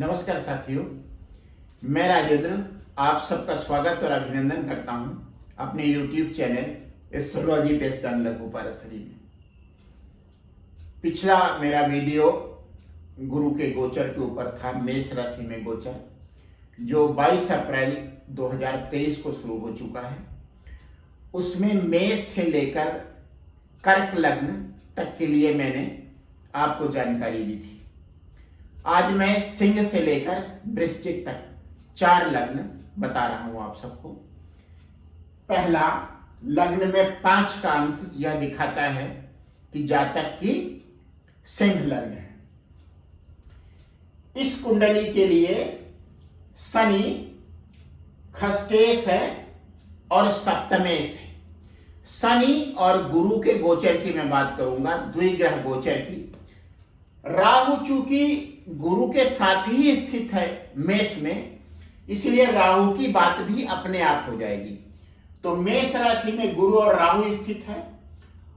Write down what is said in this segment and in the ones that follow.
नमस्कार साथियों, मैं राजेंद्र आप सबका स्वागत और अभिनंदन करता हूं अपने YouTube channel astrology based on लघु पारसरी में। पिछला मेरा वीडियो गुरु के गोचर के ऊपर था, मेष राशि में गोचर, जो 22 अप्रैल 2023 को शुरू हो चुका है। उसमें मेष से लेकर कर्क लग्न तक के लिए मैंने आपको जानकारी दी थी। आज मैं सिंह से लेकर वृश्चिक तक 4 लग्न बता रहा हूं आप सबको। पहला लग्न में 5 का अंक यह दिखाता है कि जातक की सिंह लग्न है। इस कुंडली के लिए शनि खष्टेश है और सप्तमेश है। शनि और गुरु के गोचर की मैं बात करूंगा, द्विग्रह गोचर की। राहु चूंकि गुरु के साथ ही स्थित है मेष में, इसलिए राहु की बात भी अपने आप हो जाएगी। तो मेष राशि में गुरु और राहु स्थित है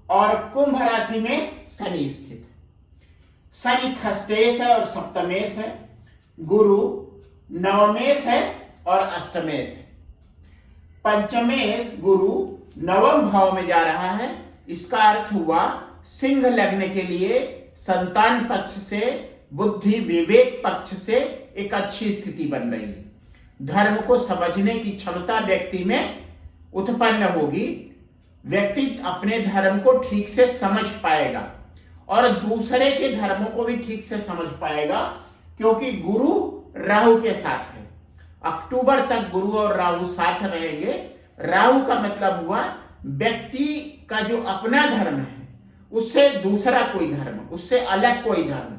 और कुंभ राशि में शनि स्थित है। शनि खष्टेश है और सप्तमेश है, गुरु नवमेश है और अष्टमेश है। पंचमेश गुरु नवम भाव में जा रहा है। इसका अर्थ हुआ सिंह लग्न के लिए संतान पक्ष से, बुद्धि विवेक पक्ष से एक अच्छी स्थिति बन रही है। धर्म को समझने की क्षमता व्यक्ति में उत्पन्न होगी। व्यक्ति अपने धर्म को ठीक से समझ पाएगा और दूसरे के धर्मों को भी ठीक से समझ पाएगा, क्योंकि गुरु राहु के साथ है। अक्टूबर तक गुरु और राहु साथ रहेंगे। राहु का मतलब हुआ व्यक्ति का जो अपना धर्म है उससे दूसरा कोई धर्म, उससे अलग कोई धर्म,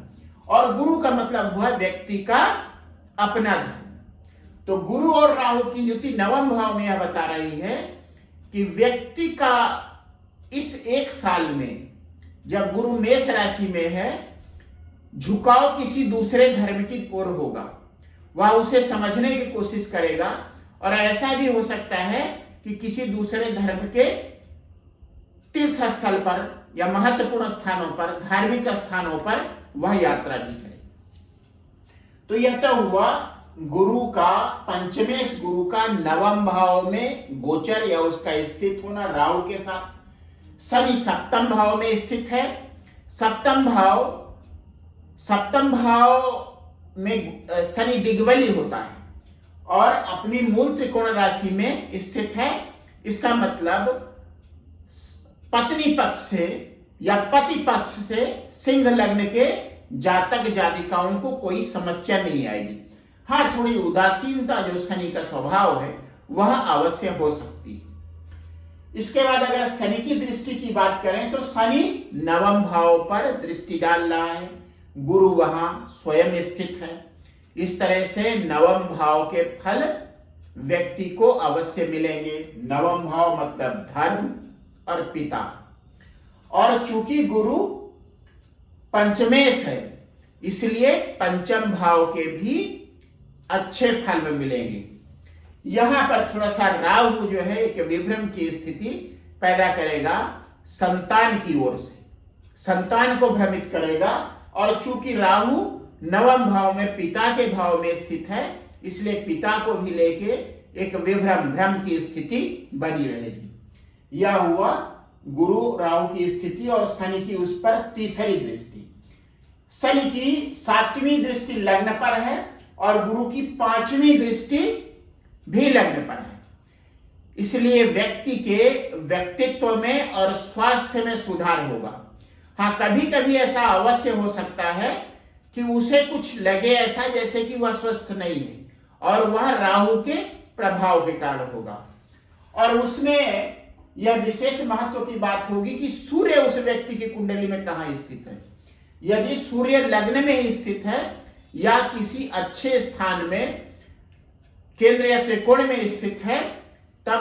और गुरु का मतलब हुआ व्यक्ति का अपना धर्म। तो गुरु और राहु की युति नवम भाव में यह बता रही है कि व्यक्ति का इस 1 साल में, जब गुरु मेष राशि में है, झुकाव किसी दूसरे धर्म की ओर होगा। वह उसे समझने की कोशिश करेगा और ऐसा भी हो सकता है कि किसी दूसरे धर्म के तीर्थ स्थल पर या महत्वपूर्ण स्थानों पर, धार्मिक स्थानों पर वह यात्रा भी करे। तो यह तो हुआ गुरु का, पंचमेश गुरु का नवम भाव में गोचर या उसका स्थित होना राहु के साथ। शनि सप्तम भाव में स्थित है। सप्तम भाव में शनि दिग्बली होता है और अपनी मूल त्रिकोण राशि में स्थित है। इसका मतलब पत्नी पक्ष से या पति पक्ष से सिंह लग्न के जातक जातिकाओं को कोई समस्या नहीं आएगी। हाँ, थोड़ी उदासीनता जो शनि का स्वभाव है वह अवश्य हो सकती है। इसके बाद अगर शनि की दृष्टि की बात करें तो शनि नवम भाव पर दृष्टि डाल रहा है, गुरु वहां स्वयं स्थित है। इस तरह से नवम भाव के फल व्यक्ति को अवश्य मिलेंगे। नवम भाव मतलब धर्म और पिता, और चूंकि गुरु पंचमेश है इसलिए पंचम भाव के भी अच्छे फल मिलेंगे। यहां पर थोड़ा सा राहु जो है एक विभ्रम की स्थिति पैदा करेगा, संतान की ओर से संतान को भ्रमित करेगा। और चूंकि राहु नवम भाव में पिता के भाव में स्थित है, इसलिए पिता को भी लेके एक भ्रम की स्थिति बनी रहेगी। यह हुआ गुरु राहु की स्थिति और शनि की उस पर तीसरी दृष्टि। शनि की 7वीं दृष्टि लग्न पर है और गुरु की 5वीं दृष्टि भी लग्न पर है। इसलिए व्यक्ति के व्यक्तित्व में और स्वास्थ्य में सुधार होगा। हाँ, कभी कभी ऐसा अवश्य हो सकता है कि उसे कुछ लगे ऐसा जैसे कि वह स्वस्थ नहीं है, और वह राहु के प्रभाव के कारण होगा। और उसमें यह विशेष महत्व की बात होगी कि सूर्य उस व्यक्ति की कुंडली में कहां स्थित है। यदि सूर्य लग्न में ही स्थित है या किसी अच्छे स्थान में, केंद्र या त्रिकोण में स्थित है, तब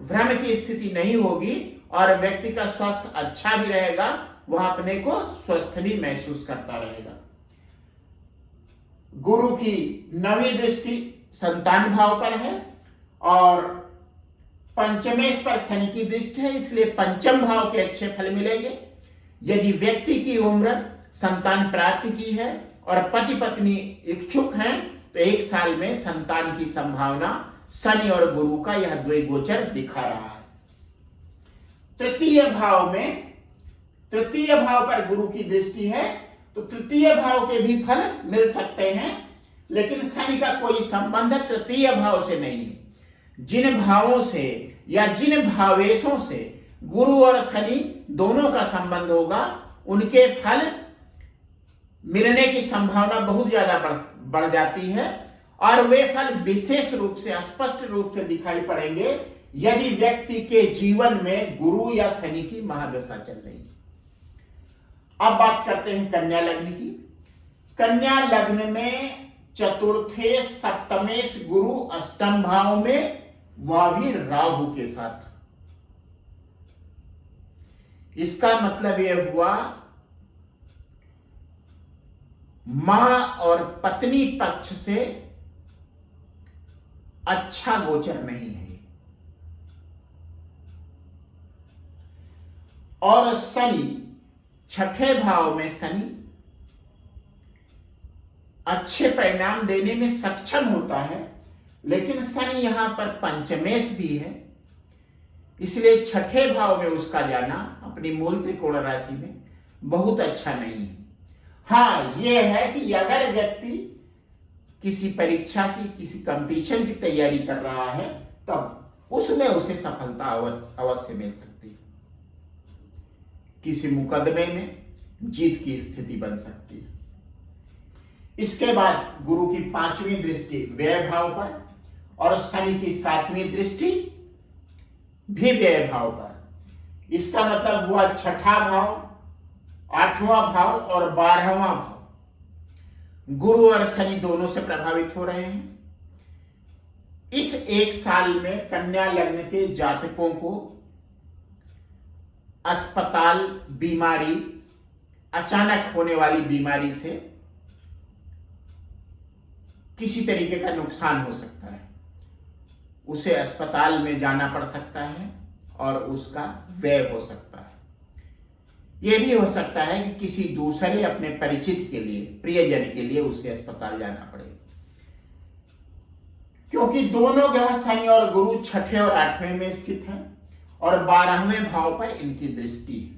भ्रम की स्थिति नहीं होगी और व्यक्ति का स्वास्थ्य अच्छा भी रहेगा, वह अपने को स्वस्थ भी महसूस करता रहेगा। गुरु की 9वीं दृष्टि संतान भाव पर है और पंचमेश पर शनि की दृष्टि है, इसलिए पंचम भाव के अच्छे फल मिलेंगे। यदि व्यक्ति की उम्र संतान प्राप्ति की है और पति पत्नी इच्छुक हैं तो 1 साल में संतान की संभावना शनि और गुरु का यह द्विगोचर दिखा रहा है। तृतीय भाव पर गुरु की दृष्टि है तो तृतीय भाव के भी फल मिल सकते हैं, लेकिन शनि का कोई संबंध तृतीय भाव से नहीं है। जिन भावों से या जिन भावेशों से गुरु और शनि दोनों का संबंध होगा उनके फल मिलने की संभावना बहुत ज्यादा बढ़ जाती है और वे फल विशेष रूप से स्पष्ट रूप से दिखाई पड़ेंगे यदि व्यक्ति के जीवन में गुरु या शनि की महादशा चल रही है। अब बात करते हैं कन्या लग्न की। कन्या लग्न में चतुर्थे सप्तमेश गुरु अष्टम भाव में, वह भी राहु के साथ। इसका मतलब यह हुआ मां और पत्नी पक्ष से अच्छा गोचर नहीं है। और शनि छठे भाव में, शनि अच्छे परिणाम देने में सक्षम होता है, लेकिन शनि यहां पर पंचमेश भी है, इसलिए छठे भाव में उसका जाना अपनी मूल त्रिकोण राशि में बहुत अच्छा नहीं है। हाँ, यह है कि अगर व्यक्ति किसी परीक्षा की, किसी कंपटीशन की तैयारी कर रहा है तब उसमें उसे सफलता अवश्य मिल सकती है। किसी मुकदमे में जीत की स्थिति बन सकती है। इसके बाद गुरु की 5वीं दृष्टि व्यय भाव पर और शनि की 7वीं दृष्टि भी व्यय भाव पर। इसका मतलब हुआ छठा भाव, 8वां भाव और 12वां भाव गुरु और शनि दोनों से प्रभावित हो रहे हैं। इस 1 साल में कन्या लग्न के जातकों को अस्पताल, बीमारी, अचानक होने वाली बीमारी से किसी तरीके का नुकसान हो सकता है। उसे अस्पताल में जाना पड़ सकता है और उसका व्यय हो सकता है। यह भी हो सकता है कि किसी दूसरे अपने परिचित के लिए, प्रियजन के लिए उसे अस्पताल जाना पड़े, क्योंकि दोनों ग्रह शनि और गुरु छठे और 8वें में स्थित हैं और 12वें भाव पर इनकी दृष्टि है।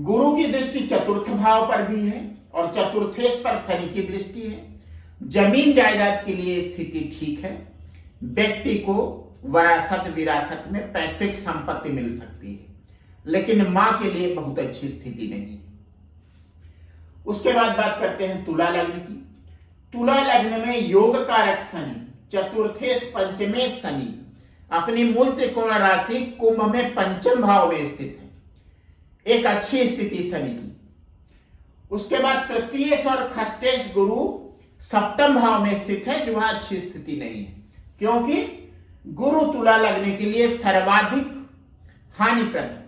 गुरु की दृष्टि चतुर्थ भाव पर भी है और चतुर्थेश पर शनि की दृष्टि है। जमीन जायदाद के लिए स्थिति ठीक है। व्यक्ति को विरासत में पैतृक संपत्ति मिल सकती है, लेकिन मां के लिए बहुत अच्छी स्थिति नहीं है। उसके बाद बात करते हैं तुला लग्न की। तुला लग्न में योग कारक शनि, चतुर्थेश पंचमेश शनि अपनी मूल त्रिकोण राशि कुंभ में 5म भाव में स्थित है। एक अच्छी स्थिति शनि की। उसके बाद तृतीयेश और खष्टेश गुरु 7म भाव में स्थित है, जो वहां अच्छी स्थिति नहीं है, क्योंकि गुरु तुला लगने के लिए सर्वाधिक हानिप्रद,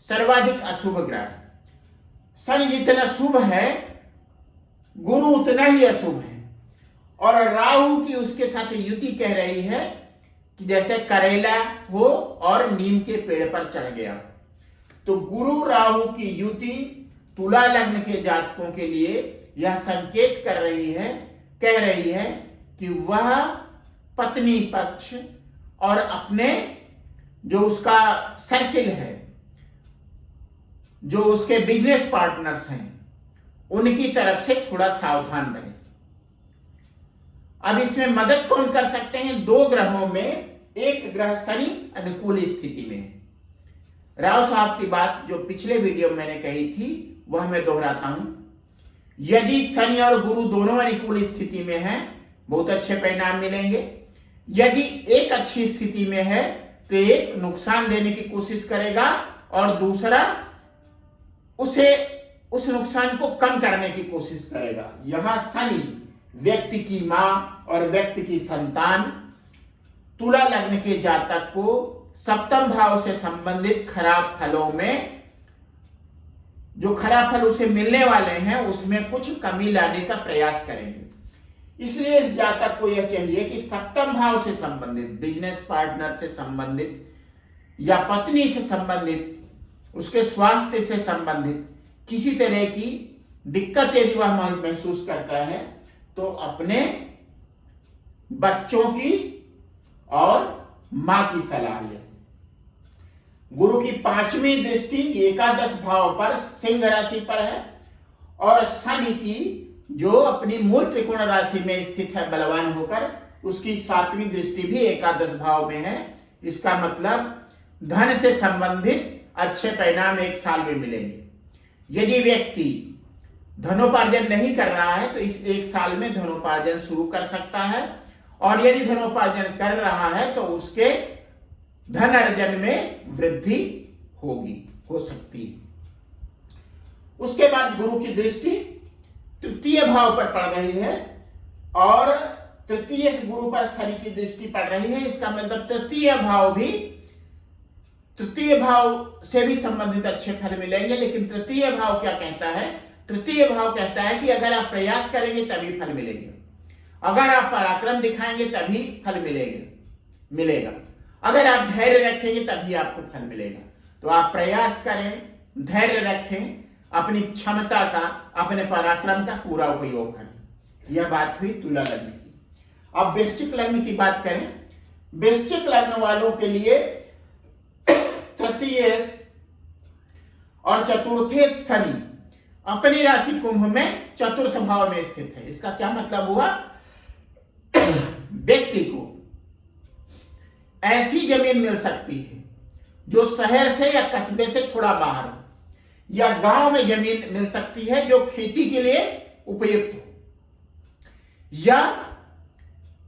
सर्वाधिक अशुभ ग्रह। शनि जितना शुभ है गुरु उतना ही अशुभ है। और राहु की उसके साथ युति कह रही है कि जैसे करेला हो और नीम के पेड़ पर चढ़ गया। तो गुरु राहु की युति तुला लग्न के जातकों के लिए यह संकेत कर रही है, कह रही है कि वह पत्नी पक्ष और अपने जो उसका सर्किल है, जो उसके बिजनेस पार्टनर्स हैं, उनकी तरफ से थोड़ा सावधान रहे। अब इसमें मदद कौन कर सकते हैं? 2 ग्रहों में एक ग्रह शनि अनुकूल स्थिति में है। राव साहब की बात जो पिछले वीडियो में मैंने कही थी वह मैं दोहराता हूं। यदि शनि और गुरु दोनों अनुकूल स्थिति में हैं, बहुत अच्छे परिणाम मिलेंगे। यदि एक अच्छी स्थिति में है तो एक नुकसान देने की कोशिश करेगा और दूसरा उसे उस नुकसान को कम करने की कोशिश करेगा। यहां शनि व्यक्ति की मां और व्यक्ति की संतान, तुला लग्न के जातक को 7म भाव से संबंधित खराब फलों में, जो खराब फल उसे मिलने वाले हैं उसमें कुछ कमी लाने का प्रयास करेंगे। इसलिए इस जातक को यह चाहिए कि 7म भाव से संबंधित, बिजनेस पार्टनर से संबंधित या पत्नी से संबंधित, उसके स्वास्थ्य से संबंधित किसी तरह की दिक्कत यदि वह महसूस करता है तो अपने बच्चों की और मां की सलाह ले। गुरु की 5वीं दृष्टि एकादश भाव पर सिंह राशि पर है और शनि की जो अपनी मूल त्रिकोण राशि में स्थित है बलवान होकर, उसकी 7वीं दृष्टि भी एकादश भाव में है। इसका मतलब धन से संबंधित अच्छे परिणाम एक साल में मिलेंगे। यदि व्यक्ति धनोपार्जन नहीं कर रहा है तो इस एक साल में धनोपार्जन शुरू कर सकता है, और यदि धनोपार्जन कर रहा है तो उसके धन अर्जन में वृद्धि हो सकती है। उसके बाद गुरु की दृष्टि तृतीय भाव पर पड़ रही है और तृतीय गुरु पर शनि की दृष्टि पड़ रही है। इसका मतलब तृतीय भाव से भी संबंधित अच्छे फल मिलेंगे। लेकिन तृतीय भाव क्या कहता है? तृतीय भाव कहता है कि अगर आप प्रयास करेंगे तभी फल मिलेंगे, अगर आप पराक्रम दिखाएंगे तभी फल मिलेगा, अगर आप धैर्य रखेंगे तभी आपको फल मिलेगा। तो आप प्रयास करें, धैर्य रखें, अपनी क्षमता का, अपने पराक्रम का पूरा उपयोग करें। यह बात हुई तुला लग्न की। अब वृश्चिक लग्न की बात करें। वृश्चिक लग्न वालों के लिए तृतीय और चतुर्थे शनि अपनी राशि कुंभ में चतुर्थ भाव में स्थित है। इसका क्या मतलब हुआ? व्यक्ति को ऐसी जमीन मिल सकती है जो शहर से या कस्बे से थोड़ा बाहर हो, या गांव में जमीन मिल सकती है जो खेती के लिए उपयुक्त हो, या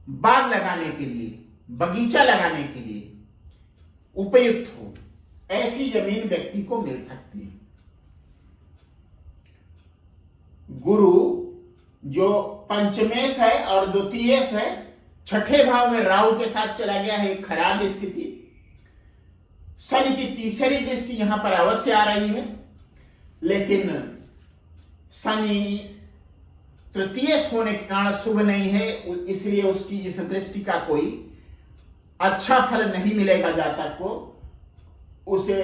बाग लगाने के लिए, बगीचा लगाने के लिए उपयुक्त हो। ऐसी जमीन व्यक्ति को मिल सकती है। गुरु जो पंचमेश है और द्वितीयेश है, छठे भाव में राहु के साथ चला गया है, एक खराब स्थिति। शनि की तीसरी दृष्टि यहां पर अवश्य आ रही है, लेकिन शनि तृतीय होने के कारण शुभ नहीं है, इसलिए उसकी इस दृष्टि का कोई अच्छा फल नहीं मिलेगा जातक को। उसे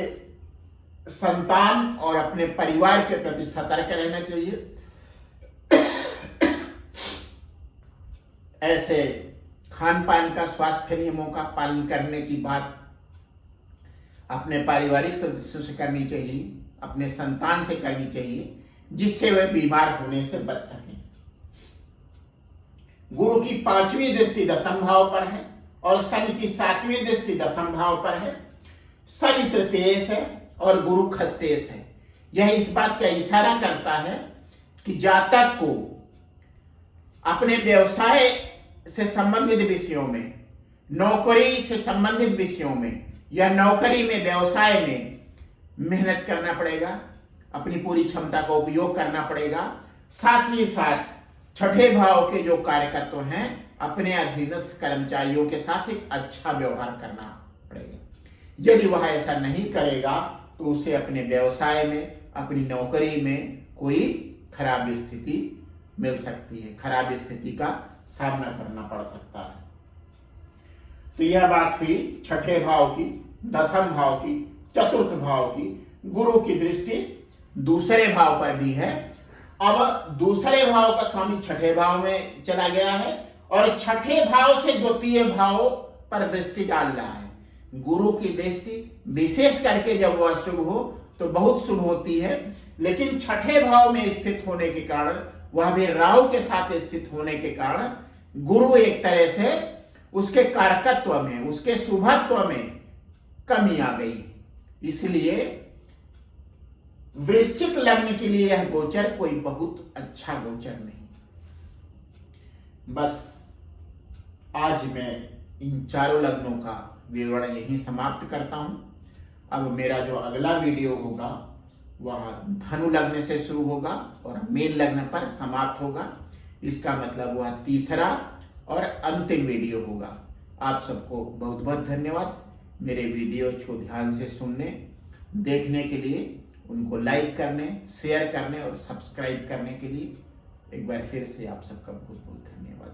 संतान और अपने परिवार के प्रति सतर्क रहना चाहिए। ऐसे खान पान का, स्वास्थ्य नियमों का पालन करने की बात अपने पारिवारिक सदस्यों से करनी चाहिए, अपने संतान से करनी चाहिए, जिससे वे बीमार होने से बच सकें। गुरु की 5वीं दृष्टि दशम भाव पर है और शनि की 7वीं दृष्टि दशम भाव पर है। शनि तृतीयेश है और गुरु खष्टेश है। यह इस बात का इशारा करता है कि जातक को अपने व्यवसाय से संबंधित विषयों में, नौकरी से संबंधित विषयों में, या नौकरी में, व्यवसाय में मेहनत करना पड़ेगा, अपनी पूरी क्षमता का उपयोग करना पड़ेगा। साथ ही साथ छठे भाव के जो कार्यकर्ता हैं, अपने अधीनस्थ कर्मचारियों के साथ एक अच्छा व्यवहार करना पड़ेगा। यदि वह ऐसा नहीं करेगा तो उसे अपने व्यवसाय में, अपनी नौकरी में कोई खराब स्थिति मिल सकती है, खराब स्थिति का सामना करना पड़ सकता है। तो यह बात हुई छठे भाव की, दशम भाव की, चतुर्थ भाव की। गुरु की दृष्टि दूसरे भाव पर भी है। अब दूसरे भाव का स्वामी छठे भाव में चला गया है और छठे भाव से द्वितीय भाव पर दृष्टि डाल रहा है। गुरु की दृष्टि विशेष करके जब वह शुभ हो तो बहुत शुभ होती है, लेकिन छठे भाव में स्थित होने के कारण, वह भी राहु के साथ स्थित होने के कारण, गुरु एक तरह से उसके कारकत्व में, उसके शुभत्व में कमी आ गई। इसलिए वृश्चिक लग्न के लिए यह गोचर कोई बहुत अच्छा गोचर नहीं। बस आज मैं इन चारों लग्नों का विवरण यहीं समाप्त करता हूं। अब मेरा जो अगला वीडियो होगा वह धनु लग्न से शुरू होगा और मीन लग्न पर समाप्त होगा। इसका मतलब वह तीसरा और अंतिम वीडियो होगा। आप सबको बहुत बहुत धन्यवाद मेरे वीडियो को ध्यान से सुनने, देखने के लिए। उनको लाइक करने, शेयर करने और सब्सक्राइब करने के लिए एक बार फिर से आप सबका बहुत बहुत धन्यवाद।